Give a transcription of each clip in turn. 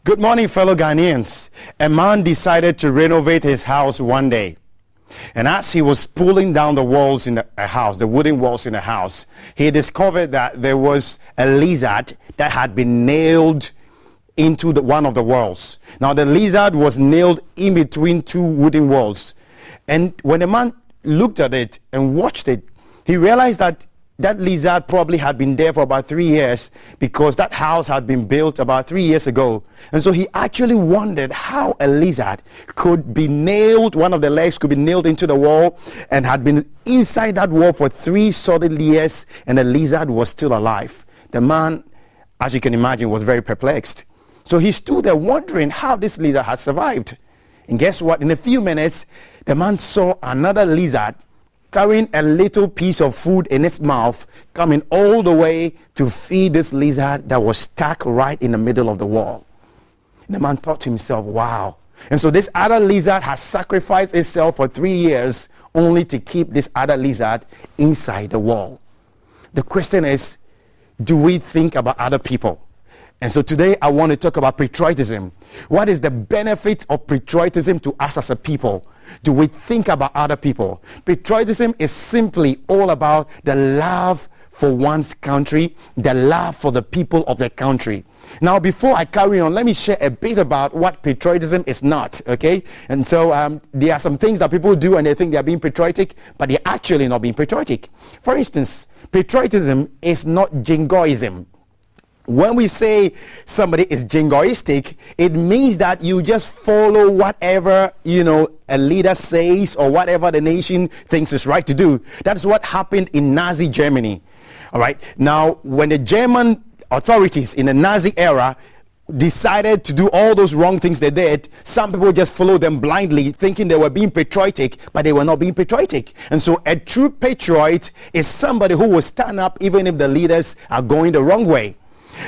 Good morning, fellow Ghanaians. A man decided to renovate his house one day. And as he was pulling down the walls in a house, the wooden walls in the house, he discovered that there was a lizard that had been nailed into one of the walls. Now, the lizard was nailed in between two wooden walls. And when the man looked at it and watched it, he realized that that lizard probably had been there for about 3 years, because that house had been built about 3 years ago. And so he actually wondered how a lizard could be nailed, one of the legs could be nailed into the wall, and had been inside that wall for 3 solid years, and the lizard was still alive. The man, as you can imagine, was very perplexed. So he stood there wondering how this lizard had survived. And guess what? In a few minutes, the man saw another lizard carrying a little piece of food in its mouth, coming all the way to feed this lizard that was stuck right in the middle of the wall. And the man thought to himself, wow. And so this other lizard has sacrificed itself for 3 years only to keep this other lizard inside the wall. The question is, do we think about other people? And so today I want to talk about patriotism. What is the benefit of patriotism to us as a people? Do we think about other people? Patriotism is simply all about the love for one's country, the love for the people of the country. Now, before I carry on, let me share a bit about what patriotism is not, okay? And so there are some things that people do and they think they are being patriotic, but they're actually not being patriotic. For instance, patriotism is not jingoism. When we say somebody is jingoistic, it means that you just follow whatever, a leader says, or whatever the nation thinks is right to do. That's what happened in Nazi Germany. All right. Now, when the German authorities in the Nazi era decided to do all those wrong things they did, some people just followed them blindly, thinking they were being patriotic, but they were not being patriotic. And so a true patriot is somebody who will stand up even if the leaders are going the wrong way.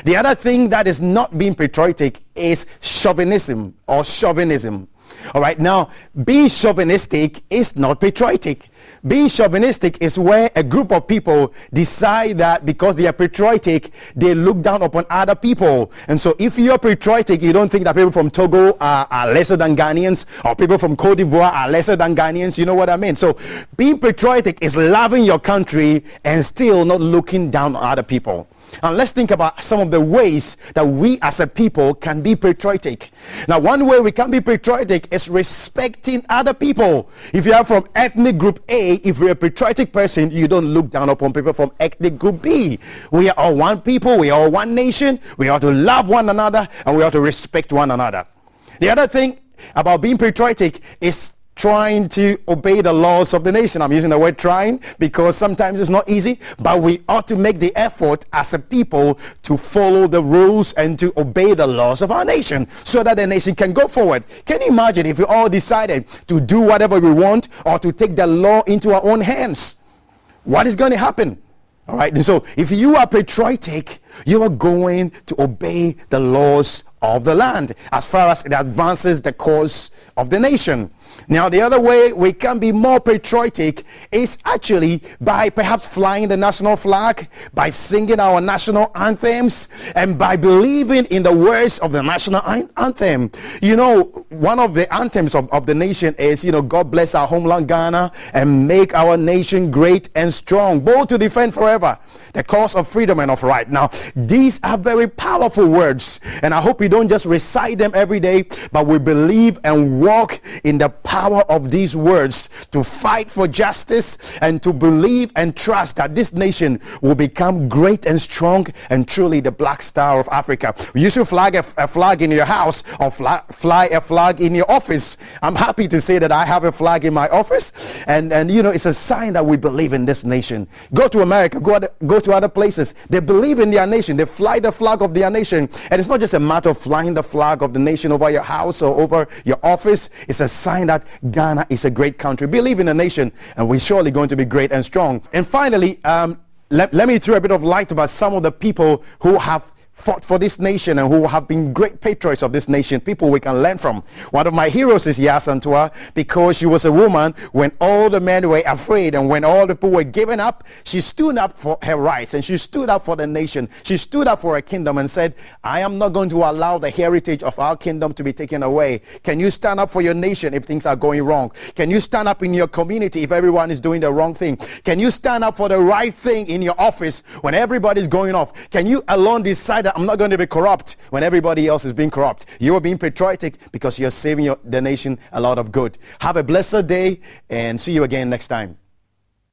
The other thing that is not being patriotic is chauvinism or chauvinism. All right, now, being chauvinistic is not patriotic. Being chauvinistic is where a group of people decide that because they are patriotic, they look down upon other people. And so if you're patriotic, you don't think that people from Togo are lesser than Ghanaians, or people from Cote d'Ivoire are lesser than Ghanaians. You know what I mean? So being patriotic is loving your country and still not looking down on other people. And let's think about some of the ways that we as a people can be patriotic. Now, one way we can be patriotic is respecting other people. If you are from ethnic group A, if you're a patriotic person, you don't look down upon people from ethnic group B. We are all one people, we are all one nation, we ought to love one another, and we ought to respect one another. The other thing about being patriotic is trying to obey the laws of the nation. I'm using the word trying because sometimes it's not easy, but we ought to make the effort as a people to follow the rules and to obey the laws of our nation so that the nation can go forward. Can you imagine if we all decided to do whatever we want or to take the law into our own hands? What is going to happen? All right, and so if you are patriotic, you are going to obey the laws of the land as far as it advances the cause of the nation. Now, the other way we can be more patriotic is actually by perhaps flying the national flag, by singing our national anthems, and by believing in the words of the national anthem. One of the anthems of the nation is, God bless our homeland Ghana and make our nation great and strong, bold to defend forever the cause of freedom and of right. Now, these are very powerful words, and I hope we don't just recite them every day, but we believe and walk in the power of these words to fight for justice and to believe and trust that this nation will become great and strong and truly the Black Star of Africa. You should flag a flag in your house or fly a flag in your office. I'm happy to say that I have a flag in my office, and it's a sign that we believe in this nation. Go to America, go to other places. They believe in their nation. They fly the flag of their nation, and it's not just a matter of flying the flag of the nation over your house or over your office. It's a sign that Ghana is a great country. Believe in the nation, and we're surely going to be great and strong. And finally, let me throw a bit of light about some of the people who have fought for this nation and who have been great patriots of this nation, people we can learn from. One of my heroes is Yasantua, because she was a woman when all the men were afraid and when all the people were giving up, she stood up for her rights and she stood up for the nation. She stood up for her kingdom and said, I am not going to allow the heritage of our kingdom to be taken away. Can you stand up for your nation if things are going wrong? Can you stand up in your community if everyone is doing the wrong thing? Can you stand up for the right thing in your office when everybody's going off? Can you alone decide that I'm not going to be corrupt when everybody else is being corrupt? You are being patriotic because you're saving the nation a lot of good. Have a blessed day and see you again next time.